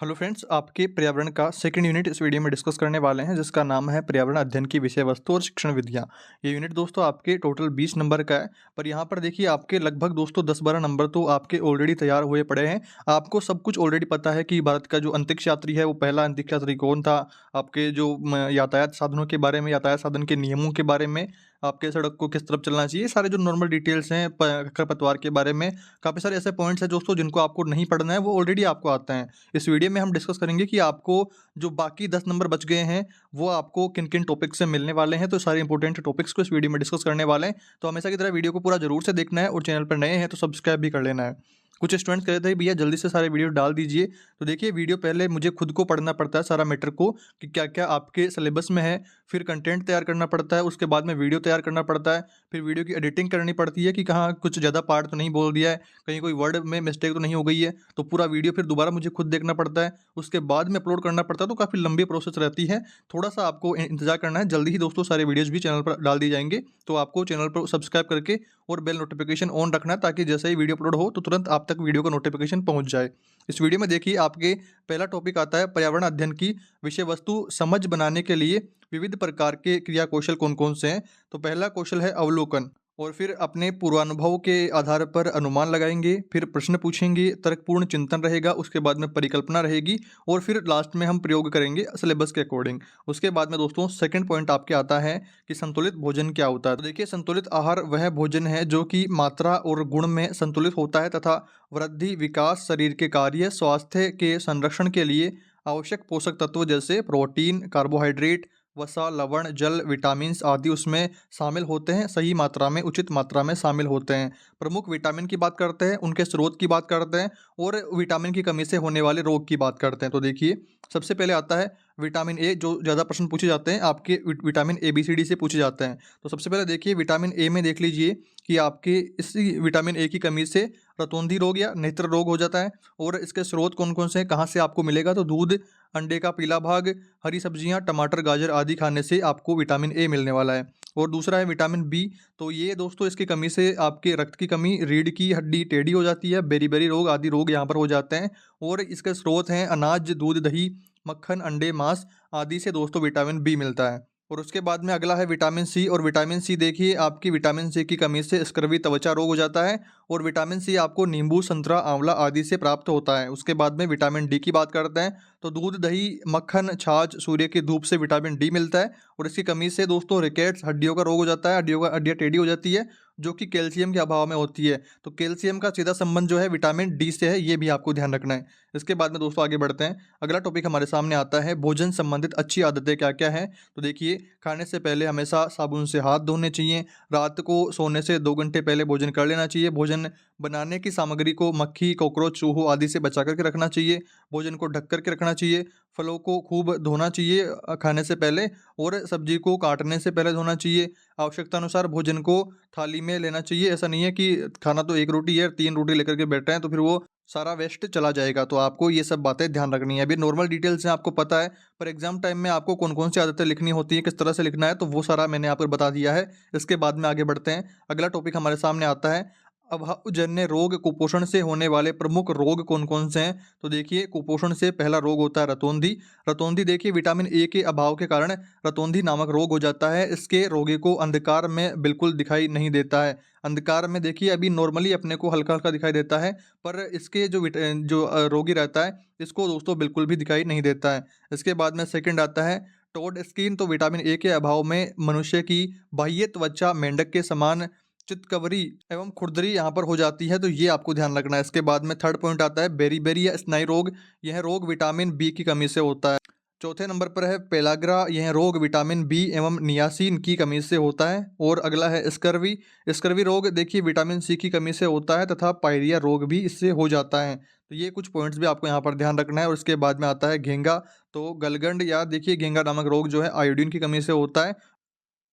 Hello friends, आपके पर्यावरण का सेकंड यूनिट इस वीडियो में डिस्कस करने वाले हैं, जिसका नाम है पर्यावरण अध्ययन की विषय वस्तु और शिक्षण विधियाँ। ये यूनिट दोस्तों आपके टोटल 20 नंबर का है, पर यहाँ पर देखिए आपके लगभग दोस्तों 10-12 नंबर तो आपके ऑलरेडी तैयार हुए पड़े हैं। आपको सब कुछ ऑलरेडी पता है कि भारत का जो अंतरिक्ष यात्री है वो पहला अंतरिक्ष यात्री कौन था, आपके जो यातायात साधनों के बारे में, यातायात साधन के नियमों के बारे में, आपके सड़क को किस तरफ चलना चाहिए, सारे जो नॉर्मल डिटेल्स हैं खरपतवार के बारे में, काफ़ी सारे ऐसे पॉइंट्स हैं दोस्तों जिनको आपको नहीं पढ़ना है, वो ऑलरेडी आपको आते हैं। इस वीडियो में हम डिस्कस करेंगे कि आपको जो बाकी 10 नंबर बच गए हैं, वो आपको किन-किन टॉपिक से मिलने वाले हैं। तो सारे इंपॉर्टेंट टॉपिक्स को इस वीडियो में डिस्कस करने वाले हैं। तो हमेशा की तरह वीडियो को पूरा ज़रूर से देखना है और चैनल पर नए हैं तो सब्सक्राइब भी कर लेना है। कुछ स्टूडेंट्स कह रहे थे भैया जल्दी से सारे वीडियो डाल दीजिए। तो देखिए वीडियो पहले मुझे खुद को पढ़ना पड़ता है सारा मैटर को कि क्या-क्या आपके सिलेबस में है, फिर कंटेंट तैयार करना पड़ता है, उसके बाद में वीडियो तैयार करना पड़ता है, फिर वीडियो की एडिटिंग करनी पड़ती है कि कहाँ कुछ ज़्यादा पार्ट तो नहीं बोल दिया है, कहीं कोई वर्ड में मिस्टेक तो नहीं हो गई है। तो पूरा वीडियो फिर दोबारा मुझे खुद देखना पड़ता है, उसके बाद में अपलोड करना पड़ता है, तो काफ़ी लंबी प्रोसेस रहती है। थोड़ा-सा आपको इंतज़ार करना है, जल्दी ही दोस्तों सारे वीडियोज़ भी चैनल पर डाल दिए जाएँगे। तो आपको चैनल पर सब्सक्राइब करके और बेल नोटिफ़िकेशन ऑन रखना है ताकि जैसे ही वीडियो अपलोड हो तो तुरंत आप तक वीडियो का नोटिफ़िकेशन पहुँच जाए। इस वीडियो में देखिए आपके पहला टॉपिक आता है पर्यावरण अध्ययन की विषय वस्तु समझ बनाने के लिए विविध प्रकार के क्रिया कौशल कौन-कौन से हैं। तो पहला कौशल है अवलोकन। और फिर अपने पूर्वानुभव के आधार पर अनुमान लगाएंगे, फिर प्रश्न पूछेंगे, तर्कपूर्ण चिंतन रहेगा, उसके बाद में परिकल्पना रहेगी और फिर लास्ट में हम प्रयोग करेंगे सिलेबस के अकॉर्डिंग। उसके बाद में दोस्तों सेकंड पॉइंट आपके आता है कि संतुलित भोजन क्या होता है। तो देखिए संतुलित आहार वह भोजन है जो कि मात्रा और गुण में संतुलित होता है तथा वृद्धि, विकास, शरीर के कार्य, स्वास्थ्य के संरक्षण के लिए आवश्यक पोषक तत्व जैसे प्रोटीन, कार्बोहाइड्रेट, वसा, लवण, जल, विटामिन्स आदि उसमें शामिल होते हैं, सही मात्रा में, उचित मात्रा में शामिल होते हैं। प्रमुख विटामिन की बात करते हैं, उनके स्रोत की बात करते हैं और विटामिन की कमी से होने वाले रोग की बात करते हैं। तो देखिए, सबसे पहले आता है विटामिन ए, जो ज़्यादा प्रश्न पूछे जाते हैं, आपके vitamin A, B, C, D से पूछे जाते हैं। तो सबसे पहले देखिए विटामिन ए में देख लीजिए कि आपके इसी विटामिन ए की कमी से रतौंधी रोग या नेत्र रोग हो जाता है। और इसके स्रोत कौन-कौन से हैं, कहाँ से आपको मिलेगा? तो दूध, अंडे का पीला भाग, हरी सब्जियाँ, टमाटर, गाजर आदि खाने से आपको विटामिन ए मिलने वाला है। और दूसरा है विटामिन बी। तो ये दोस्तों इसकी कमी से आपके रक्त की कमी, रीढ़ की हड्डी टेढ़ी हो जाती है, बेरी-बेरी रोग आदि रोग यहाँ पर हो जाते हैं। और इसके स्रोत हैं अनाज, दूध, दही, मक्खन, अंडे, मांस आदि से दोस्तों विटामिन बी मिलता है। और उसके बाद में अगला है विटामिन सी। और विटामिन सी देखिए आपकी विटामिन सी की कमी से स्कर्वी त्वचा रोग हो जाता है। और विटामिन सी आपको नींबू, संतरा, आंवला आदि से प्राप्त होता है। उसके बाद में विटामिन डी की बात करते हैं तो दूध, दही, मक्खन, छाछ, सूर्य की धूप से विटामिन डी मिलता है। और इसकी कमी से दोस्तों रिकेट्स, हड्डियों का रोग हो जाता है, हड्डियाँ टेढ़ी हो जाती है, जो कि कैल्शियम के अभाव में होती है। तो कैल्शियम का सीधा संबंध जो है विटामिन डी से है, ये भी आपको ध्यान रखना है। इसके बाद में दोस्तों आगे बढ़ते हैं। अगला टॉपिक हमारे सामने आता है भोजन संबंधित अच्छी आदतें क्या-क्या हैं। तो देखिए, खाने से पहले हमेशा साबुन से हाथ धोने चाहिए, रात को सोने से 2 घंटे पहले भोजन कर लेना चाहिए, भोजन बनाने की सामग्री को मक्खी, कॉकरोच, चूहों आदि से बचा कर के रखना चाहिए, भोजन को ढक कर के रखना चाहिए, फलों को खूब धोना चाहिए खाने से पहले, और सब्जी को काटने से पहले धोना चाहिए। आवश्यकता अनुसार भोजन को थाली में लेना चाहिए। ऐसा नहीं है कि खाना तो 1 रोटी है, 3 रोटी लेकर के बैठ रहे हैं तो फिर वो सारा वेस्ट चला जाएगा। तो आपको ये सब बातें ध्यान रखनी है। अभी नॉर्मल डिटेल्स हैं, आपको पता है, पर एग्जाम टाइम में आपको कौन-कौन सी आदतें लिखनी होती है, किस तरह से लिखना है, तो वो सारा मैंने आपको बता दिया है। इसके बाद में आगे बढ़ते हैं। अगला टॉपिक हमारे सामने आता है अभावजन्य रोग। कुपोषण से होने वाले प्रमुख रोग कौन-कौन से हैं? तो देखिए कुपोषण से पहला रोग होता है रतौंधी। रतौंधी देखिए विटामिन ए के अभाव के कारण रतौंधी नामक रोग हो जाता है। इसके रोगी को अंधकार में बिल्कुल दिखाई नहीं देता है। अंधकार में देखिए अभी नॉर्मली अपने को हल्का-हल्का दिखाई देता है, पर इसके जो रोगी रहता है, इसको दोस्तों बिल्कुल भी दिखाई नहीं देता है। इसके बाद में सेकंड आता है टोड स्किन। तो विटामिन ए के अभाव में मनुष्य की बाह्य त्वचा मेंढक के समान चितकबरी एवं खुरदरी यहाँ पर हो जाती है, तो ये आपको ध्यान रखना है। इसके बाद में थर्ड पॉइंट आता है बेरी-बेरी या स्नायु रोग। यह रोग विटामिन बी की कमी से होता है। चौथे नंबर पर है पेलाग्रा। यह रोग विटामिन बी एवं नियासिन की कमी से होता है। और अगला है स्कर्वी। स्कर्वी रोग देखिए विटामिन सी की कमी से होता है तथा पायरिया रोग भी इससे हो जाता है। तो ये कुछ पॉइंट्स भी आपको यहाँ पर ध्यान रखना है। और इसके बाद में आता है घेंगा। तो गलगंड या देखिए घेंगा नामक रोग जो है आयोडीन की कमी से होता है।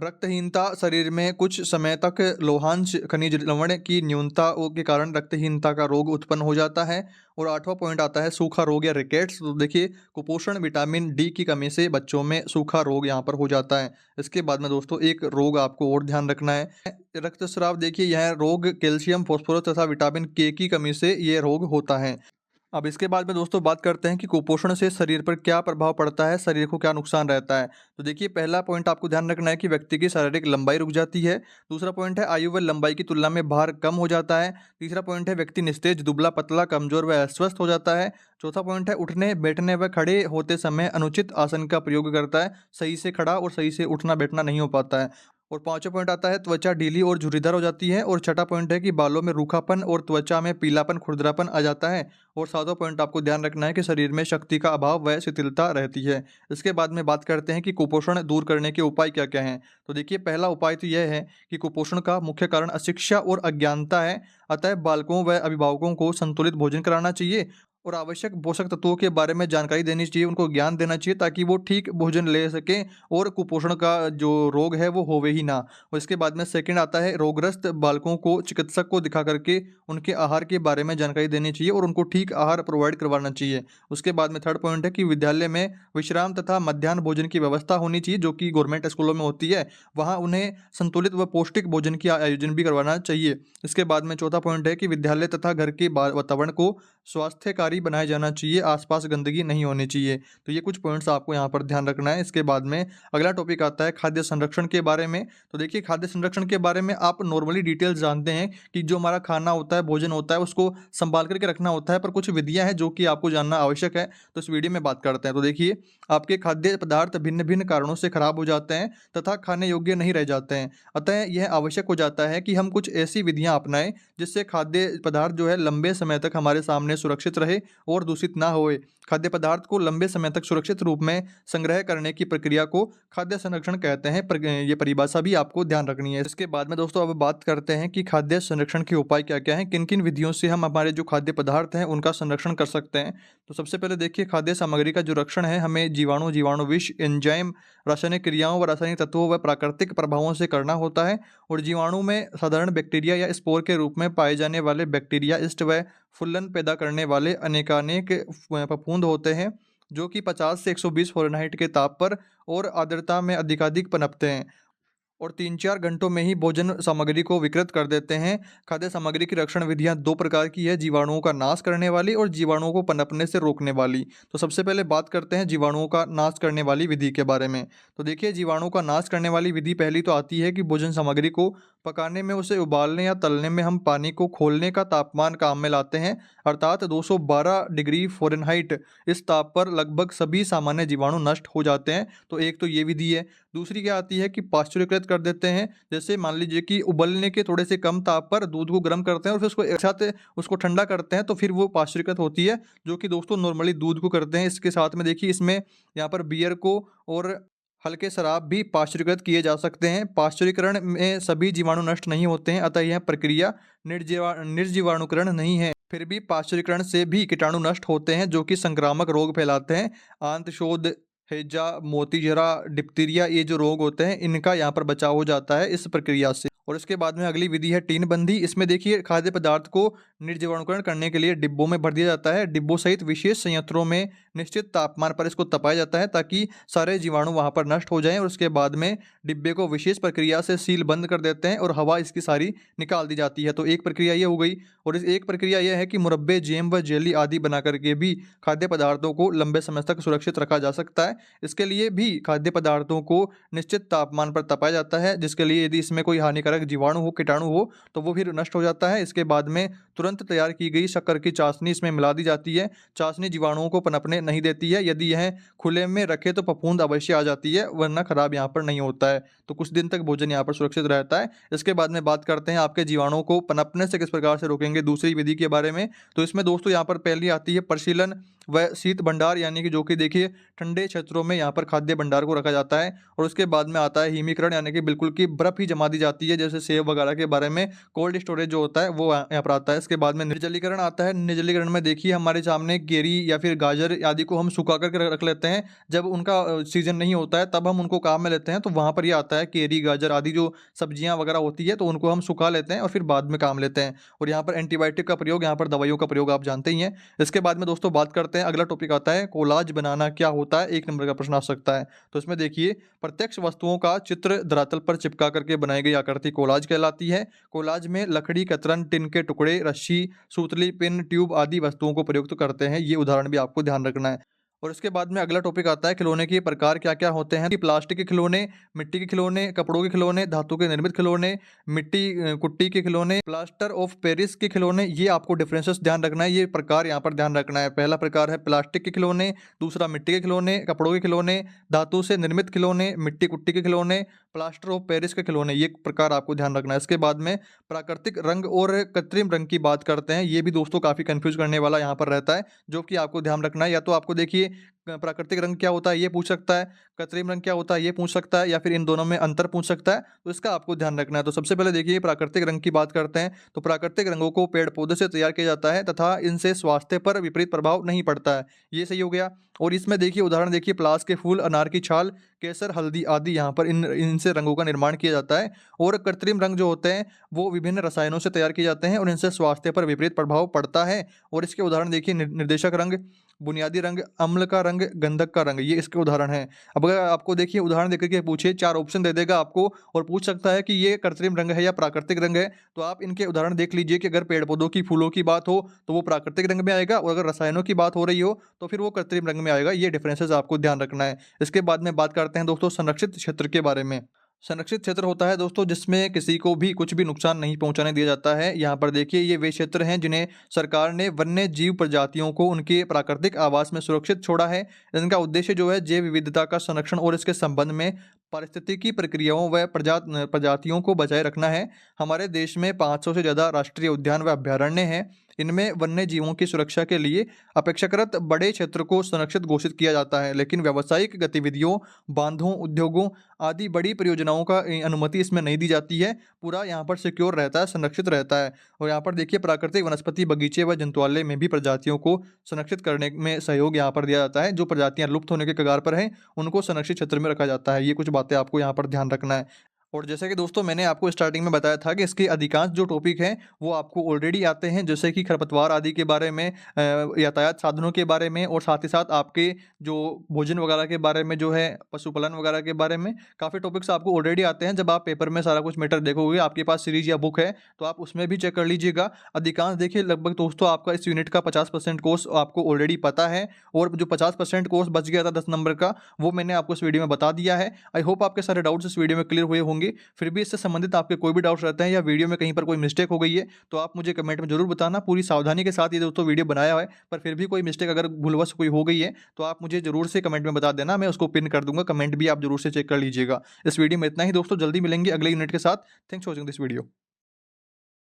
रक्तहीनता शरीर में कुछ समय तक लोहांश खनिज लवण की न्यूनता के कारण रक्तहीनता का रोग उत्पन्न हो जाता है। और आठवां पॉइंट आता है सूखा रोग या रिकेट्स। तो देखिए कुपोषण विटामिन डी की कमी से बच्चों में सूखा रोग यहाँ पर हो जाता है। इसके बाद में दोस्तों एक रोग आपको और ध्यान रखना है, रक्तस्राव। देखिए यह रोग कैल्शियम, फॉस्फोरस तथा विटामिन के की कमी से ये रोग होता है। अब इसके बाद में दोस्तों बात करते हैं कि कुपोषण से शरीर पर क्या प्रभाव पड़ता है, शरीर को क्या नुकसान रहता है। तो देखिए, पहला पॉइंट आपको ध्यान रखना है कि व्यक्ति की शारीरिक लंबाई रुक जाती है। दूसरा पॉइंट है आयु व लंबाई की तुलना में भार कम हो जाता है। तीसरा पॉइंट है व्यक्ति निस्तेज, दुबला पतला, कमजोर व अस्वस्थ हो जाता है। चौथा पॉइंट है उठने बैठने व खड़े होते समय अनुचित आसन का प्रयोग करता है, सही से खड़ा और सही से उठना बैठना नहीं हो पाता है। और पांचवा पॉइंट आता है त्वचा ढीली और झुर्रीदार हो जाती है। और छठा पॉइंट है कि बालों में रूखापन और त्वचा में पीलापन, खुरदरापन आ जाता है। और सातवां पॉइंट आपको ध्यान रखना है कि शरीर में शक्ति का अभाव व शिथिलता रहती है। इसके बाद में बात करते हैं कि कुपोषण दूर करने के उपाय क्या क्या हैं। तो देखिए, पहला उपाय तो यह है कि कुपोषण का मुख्य कारण अशिक्षा और अज्ञानता है। अतः बालकों व अभिभावकों को संतुलित भोजन कराना चाहिए और आवश्यक पोषक तत्वों के बारे में जानकारी देनी चाहिए, उनको ज्ञान देना चाहिए ताकि वो ठीक भोजन ले सकें और कुपोषण का जो रोग है वो होवे ही ना। और इसके बाद में सेकंड आता है रोगग्रस्त बालकों को चिकित्सक को दिखा करके उनके आहार के बारे में जानकारी देनी चाहिए और उनको ठीक आहार प्रोवाइड करवाना चाहिए। उसके बाद में थर्ड पॉइंट है कि विद्यालय में विश्राम तथा मध्याह्न भोजन की व्यवस्था होनी चाहिए, जो कि गवर्नमेंट स्कूलों में होती है। वहाँ उन्हें संतुलित व पौष्टिक भोजन की आयोजन भी करवाना चाहिए। इसके बाद में चौथा पॉइंट है कि विद्यालय तथा घर के वातावरण को स्वास्थ्यकारी बनाया जाना चाहिए, आसपास गंदगी नहीं होनी चाहिए। तो ये कुछ पॉइंट्स आपको यहाँ पर ध्यान रखना है। इसके बाद में अगला टॉपिक आता है खाद्य संरक्षण के बारे में। तो देखिए, खाद्य संरक्षण के बारे में आप नॉर्मली डिटेल्स जानते हैं कि जो हमारा खाना होता है, भोजन होता है, उसको संभाल करके रखना होता है, पर कुछ विधियां हैं जो कि आपको जानना आवश्यक है। तो इस वीडियो में बात करते हैं। तो देखिए, आपके खाद्य पदार्थ भिन्न भिन्न कारणों से खराब हो जाते हैं तथा खाने योग्य नहीं रह जाते हैं। अतः यह आवश्यक हो जाता है कि हम कुछ ऐसी विधियां अपनाएं जिससे खाद्य पदार्थ जो है लंबे समय तक हमारे सामने सुरक्षित रहे और दूषित ना होए। खाद्य पदार्थ को लंबे समय तक सुरक्षित रूप में संग्रह करने की प्रक्रिया को खाद्य संरक्षण कहते हैं। ये परिभाषा भी आपको ध्यान रखनी है। इसके बाद में दोस्तों अब बात करते हैं कि खाद्य संरक्षण के उपाय क्या क्या हैं, किन किन विधियों से हम हमारे जो खाद्य पदार्थ हैं उनका संरक्षण कर सकते हैं। तो सबसे पहले देखिए, खाद्य सामग्री का जो रक्षण है हमें जीवाणु, जीवाणु विष, एंजाइम, रासायनिक क्रियाओं व रासायनिक तत्वों व प्राकृतिक प्रभावों से करना होता है। और जीवाणु में साधारण बैक्टीरिया या स्पोर के रूप में पाए जाने वाले बैक्टीरिया, ईस्ट व फूलन पैदा करने वाले अनेकानेक फफूंद होते हैं, जो कि 50 से 120 फ़ारेनहाइट के ताप पर और आर्द्रता में अधिकाधिक पनपते हैं और 3-4 घंटों में ही भोजन सामग्री को विकृत कर देते हैं। खाद्य सामग्री की रक्षण विधियां दो प्रकार की है, जीवाणुओं का नाश करने वाली और जीवाणुओं को पनपने से रोकने वाली। तो सबसे पहले बात करते हैं जीवाणुओं का नाश करने वाली विधि के बारे में। तो देखिए, जीवाणुओं का नाश करने वाली विधि पहली तो आती है कि भोजन सामग्री को पकाने में, उसे उबालने या तलने में हम पानी को खोलने का तापमान काम में लाते हैं, अर्थात 212 डिग्री फ़ारेनहाइट। इस ताप पर लगभग सभी सामान्य जीवाणु नष्ट हो जाते हैं। तो एक तो ये विधि है। दूसरी क्या आती है कि पाश्चुरीकृत कर देते हैं। जैसे मान लीजिए कि उबलने के थोड़े से कम ताप पर दूध को गर्म करते हैं और फिर उसको एक साथ उसको ठंडा करते हैं, तो फिर वो पाश्चुरीकृत होती है, जो कि दोस्तों नॉर्मली दूध को करते हैं। इसके साथ में देखिए, इसमें यहाँ पर बियर को और हल्के शराब भी पाश्चुरीकृत किए जा सकते हैं। पाश्चुरीकरण में सभी जीवाणु नष्ट नहीं होते हैं, अतः यह प्रक्रिया निर्जीवाणुकरण नहीं है। फिर भी पाश्चुरीकरण से भी कीटाणु नष्ट होते हैं, जो कि संक्रामक रोग फैलाते हैं। आंतशोथ, हैजा, मोतीजरा, डिप्थीरिया, ये जो रोग होते हैं इनका यहाँ पर बचाव हो जाता है इस प्रक्रिया से। और इसके बाद में अगली विधि है टीन बंदी। इसमें देखिए, खाद्य पदार्थ को निर्जीवाणुकरण करने के लिए डिब्बों में भर दिया जाता है। डिब्बों सहित विशेष संयंत्रों में निश्चित तापमान पर इसको तपाया जाता है ताकि सारे जीवाणु वहाँ पर नष्ट हो जाएं। और उसके बाद में डिब्बे को विशेष प्रक्रिया से सील बंद कर देते हैं और हवा इसकी सारी निकाल दी जाती है। तो एक प्रक्रिया ये हो गई। और इस एक प्रक्रिया यह है कि मुरब्बे, जैम व जेली आदि बना करके भी खाद्य पदार्थों को लंबे समय तक सुरक्षित रखा जा सकता है। इसके लिए भी खाद्य पदार्थों को निश्चित तापमान पर तपाया जाता है, जिसके लिए यदि इसमें कोई हानिकारक जीवाणु हो, कीटाणु हो, तो वो फिर नष्ट हो जाता है। इसके बाद में तुरंत तैयार की गई शक्कर की चाशनी इसमें मिला दी जाती है। चाशनी जीवाणुओं को पनपने नहीं देती है। यदि यह खुले में रखे तो फफूंद अवश्य आ जाती है, वरना खराब यहाँ पर नहीं होता है। तो कुछ दिन तक भोजन यहाँ पर सुरक्षित रहता है। इसके बाद में बात करते हैं आपके जीवाणुओं को पनपने से किस प्रकार से रोकेंगे, दूसरी विधि के बारे में। तो इसमें दोस्तों यहाँ पर पहली आती है परिशीलन व शीत भंडार, यानी कि जो कि देखिए ठंडे क्षेत्रों में यहाँ पर खाद्य भंडार को रखा जाता है। और उसके बाद में आता है हिमीकरण, यानी कि बिल्कुल की बर्फ ही जमा दी जाती है, जैसे सेब वगैरह के बारे में कोल्ड स्टोरेज जो होता है वो यहाँ पर आता है। इसके बाद में निर्जलीकरण आता है। निर्जलीकरण में देखिए, हमारे सामने केरी या फिर गाजर आदि को हम सुखा करके रख लेते हैं। जब उनका सीजन नहीं होता है तब हम उनको काम में लेते हैं, तो वहाँ पर ये आता है केरी, गाजर आदि जो सब्जियाँ वगैरह होती है, तो उनको हम सुखा लेते हैं और फिर बाद में काम लेते हैं। और यहाँ पर एंटीबायोटिक का प्रयोग, यहाँ पर दवाइयों का प्रयोग आप जानते ही हैं। इसके बाद में दोस्तों बात करते करते हैं, अगला टॉपिक आता है कोलाज बनाना क्या होता है, 1 नंबर का प्रश्न आ सकता है। तो इसमें देखिए, प्रत्यक्ष वस्तुओं का चित्र धरातल पर चिपका करके बनाई गई आकृति कोलाज कहलाती है। कोलाज में लकड़ी, कतरन, टिन के टुकड़े, रस्सी, सूतली, पिन, ट्यूब आदि वस्तुओं को प्रयुक्त करते हैं। ये उदाहरण भी आपको ध्यान रखना है। और इसके बाद में अगला टॉपिक आता है खिलौने के प्रकार क्या-क्या होते हैं। कि प्लास्टिक के खिलौने, मिट्टी के खिलौने, कपड़ों के खिलौने, धातु के निर्मित खिलौने, मिट्टी कुट्टी के खिलौने, प्लास्टर ऑफ पेरिस के खिलौने। ये आपको डिफरेंसेस ध्यान रखना है, ये प्रकार यहाँ पर ध्यान रखना है। पहला प्रकार है प्लास्टिक के खिलौने, दूसरा मिट्टी के खिलौने, कपड़ों के खिलौने, धातु से निर्मित खिलौने, मिट्टी कुट्टी के खिलौने, प्लास्टर ऑफ पेरिस के खिलौने। ये प्रकार आपको ध्यान रखना है। इसके बाद में प्राकृतिक रंग और कृत्रिम रंग की बात करते हैं। ये भी दोस्तों काफ़ी कंफ्यूज करने वाला यहाँ पर रहता है, जो कि आपको ध्यान रखना है। या तो आपको देखिए प्राकृतिक रंग क्या होता है ये पूछ सकता है, कृत्रिम रंग क्या होता है ये पूछ सकता है, या फिर इन दोनों में अंतर पूछ सकता है। तो इसका आपको ध्यान रखना है। तो सबसे पहले देखिए, प्राकृतिक रंग की बात करते हैं। तो प्राकृतिक रंगों को पेड़ पौधे से तैयार किया जाता है तथा इनसे स्वास्थ्य पर विपरीत प्रभाव नहीं पड़ता है। ये सही हो गया। और इसमें देखिए उदाहरण देखिए, पलाश के फूल, अनार की छाल, केसर, हल्दी आदि यहाँ पर इनसे रंगों का निर्माण किया जाता है। और कृत्रिम रंग जो होते हैं वो विभिन्न रसायनों से तैयार किए जाते हैं और इनसे स्वास्थ्य पर विपरीत प्रभाव पड़ता है। और इसके उदाहरण देखिए, निर्देशक रंग, बुनियादी रंग, अम्ल का रंग, गंधक का रंग, ये इसके उदाहरण हैं। अब अगर आपको देखिए उदाहरण देकर के पूछे, 4 ऑप्शन दे देगा आपको और पूछ सकता है कि ये कृत्रिम रंग है या प्राकृतिक रंग है। तो आप इनके उदाहरण देख लीजिए कि अगर पेड़ पौधों की फूलों की बात हो तो वो प्राकृतिक रंग में आएगा, और अगर रसायनों की बात हो रही हो तो फिर वो कृत्रिम रंग में आएगा। ये डिफरेंसेस आपको ध्यान रखना है। इसके बाद में बात करते हैं दोस्तों संरक्षित क्षेत्र के बारे में। संरक्षित क्षेत्र होता है दोस्तों जिसमें किसी को भी कुछ भी नुकसान नहीं पहुंचाने दिया जाता है। यहाँ पर देखिए, ये वे क्षेत्र हैं जिन्हें सरकार ने वन्य जीव प्रजातियों को उनके प्राकृतिक आवास में सुरक्षित छोड़ा है। इनका उद्देश्य जो है जैव विविधता का संरक्षण और इसके संबंध में पारिस्थितिकी प्रक्रियाओं व प्रजातियों को बचाए रखना है। हमारे देश में 500 से ज़्यादा राष्ट्रीय उद्यान व अभ्यारण्य हैं। इनमें वन्य जीवों की सुरक्षा के लिए अपेक्षाकृत बड़े क्षेत्र को संरक्षित घोषित किया जाता है, लेकिन व्यावसायिक गतिविधियों, बांधों, उद्योगों आदि बड़ी परियोजनाओं का अनुमति इसमें नहीं दी जाती है। पूरा यहाँ पर सिक्योर रहता है, संरक्षित रहता है। और यहाँ पर देखिए, प्राकृतिक वनस्पति बगीचे व जंतुआलय में भी प्रजातियों को संरक्षित करने में सहयोग यहाँ पर दिया जाता है। जो प्रजातियाँ लुप्त होने के कगार पर हैं उनको संरक्षित क्षेत्र में रखा जाता है। ये कुछ बातें आपको यहाँ पर ध्यान रखना है। और जैसे कि दोस्तों मैंने आपको स्टार्टिंग में बताया था कि इसके अधिकांश जो टॉपिक हैं वो आपको ऑलरेडी आते हैं, जैसे कि खरपतवार आदि के बारे में, यातायात साधनों के बारे में, और साथ ही साथ आपके जो भोजन वगैरह के बारे में, जो है पशुपालन वगैरह के बारे में, काफ़ी टॉपिक्स आपको ऑलरेडी आते हैं। जब आप पेपर में सारा कुछ मैटर देखोगे, आपके पास सीरीज या बुक है तो आप उसमें भी चेक कर लीजिएगा। अधिकांश देखिए, लगभग दोस्तों आपका इस यूनिट का 50% कोर्स आपको ऑलरेडी पता है, और जो 50% कोर्स बच गया था 10 नंबर का, वो मैंने आपको इस वीडियो में बता दिया है। आई होप आपके सारे डाउट्स इस वीडियो में क्लियर हुए होंगे। फिर भी इससे संबंधित आपके कोई भी डाउट्स रहते हैं या वीडियो में कहीं पर कोई मिस्टेक हो गई है तो आप मुझे कमेंट में जरूर बताना। पूरी सावधानी के साथ ये दोस्तों वीडियो बनाया है, पर फिर भी कोई मिस्टेक अगर भूलवश कोई हो गई है तो आप मुझे जरूर से कमेंट में बता देना, मैं उसको पिन कर दूंगा। कमेंट भी आप जरूर से चेक कर लीजिएगा। इस वीडियो में इतना ही दोस्तों, जल्दी मिलेंगे अगले यूनिट के साथ। Thanks for watching this video.